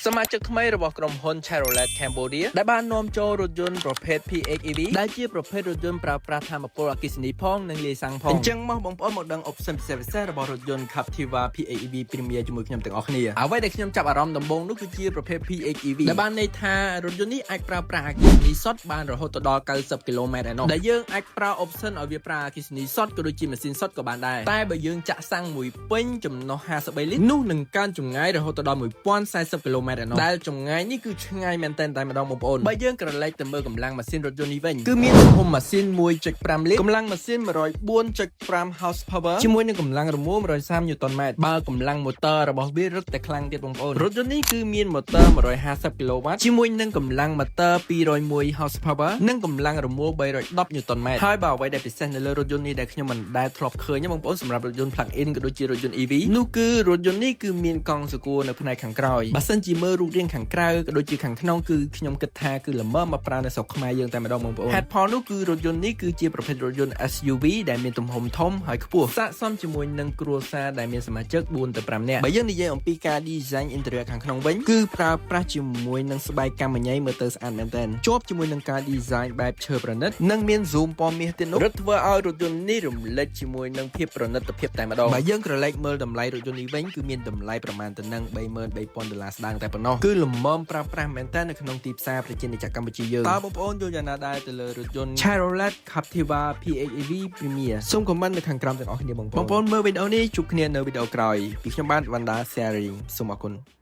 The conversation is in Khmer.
สมาชิกថ្មីរបស់ក្រុមហ៊ុន Chevrolet Cambodia ដែលបាននាំចូលរថយន្តប្រភេទ PHEV ដែលជាប្រភេទរថយន្តប្រើប្រាស់ថាមពលអគ្គិសនីផងនិងលាយសាំងផងអញ្ចឹងមកបងប្អូនមកដឹងអបសិនពិសេសរបស់រថយន្ត Captiva PHEV Premier ជាមួយខ្ញុំទាំងអស់គ្នាអ្វីដែលខ្ញុំចាប់អារម្មណ៍ដំបូងនោះគឺជាប្រភេទ PHEV ដែលបានន័យថារថយន្តនេះអាចប្រើប្រាស់អគ្គិសនីសុទ្ធបានរហូតដល់90គីឡូម៉ែត្រឯណោះដែលយើងអាចប្រើ option ឲ្យវាប្រើអគ្គិសនីសុទ្ធក៏ដូចជាម៉ាស៊ីនសុទ្ធក៏បានដែរតែបើយើងចាក់សាំងមួយពេញចំណុះ53លីត្រនោះនឹងកើនចម្ងាយរហូតដល់1040គីឡូម៉ែត្រឯណោះដែលចម្ងាយនេះគឺឆ្ងាយមែនទែនតែម្ដងបងប្អូនបើយើងក្រឡេកទៅមើលកម្លាំងម៉ាស៊ីនរថយន្តនេះវិញគឺមានទំហំម៉ាស៊ីន 1.5 លីត្រកម្លាំងម៉ាស៊ីន 104.5 horsepower ជាមួយនឹងកម្លាំងរមួល 130 Nm បើកម្លាំងម៉ូទ័ររបស់វារឹតតែខ្លាំងទៀតបងប្អូនរថយន្តនេះគឺមានម៉ូទ័រ 150 kW ជាមួយនឹងកម្លាំងម៉ូទ័រ 201 horsepower និងកម្លាំងរមួល 310 Nm ហើយបើអ្វីដែលពិសេសនៅលើរថយន្តនេះដែលខ្ញុំមិនដែលធ្លាប់ឃើញបងប្អូនសម្រាប់រថយន្ត plug-in ក៏ដូចជារថយន្ត EV នោះគឺរថយន្តនេះគឺមានកង់សកួរនៅផ្នែកខាងក្រោយបើសិនជាមើលរូបរាងខាងក្រៅក៏ដូចជាខាងក្នុងគឺខ្ញុំគិតថាគឺល្មមមកប្រើនៅស្រុកខ្មែរយើងតែម្ដងបងប្អូនហេតុផលនោះគឺរថយន្តនេះគឺជាប្រភេទរថយន្ត SUV ដែលមានទំហំធំហើយខ្ពស់ស័ក្តិសមជាមួយនឹងគ្រួសារដែលមានសមាជិក 4 ទៅ 5 នាក់បើយើងនិយាយអំពីការ design interior ខាងក្នុងវិញគឺប្រើប្រាស់ជាមួយនឹងស្បែកកាំញ៉ៃមើលទៅស្អាតមែនទែនជាប់ជាមួយនឹងការ design បែបឈើប្រណិតនិងមាន zoom ពណ៌មាសទៀតនោះរឹតធ្វើឲ្យរថយន្តនេះរំលេចជាមួយនឹងភាពប្រណិតភាពតែម្ដងបើយើងក្រឡេកមើលតម្លៃរថយន្តនេះវិញគឺមានតម្លៃប្រមាណទៅនឹង$33,000ស្ដើងតែប៉ុណ្ណោះគឺលំមប្រើប្រាស់មែនតើនៅក្នុងទីផ្សារប្រជាជាតិកម្ពុជាយើងតើបងប្អូនយល់យ៉ាងណាដែរទៅលើរថយន្ត Chevrolet Captiva PHEV Premier សូម comment នៅខាងក្រោមទាំងអស់គ្នាបងប្អូនមើលវីដេអូនេះជួបគ្នានៅវីដេអូក្រោយពីខ្ញុំបាទវណ្ណដា Sharing សូមអរគុណ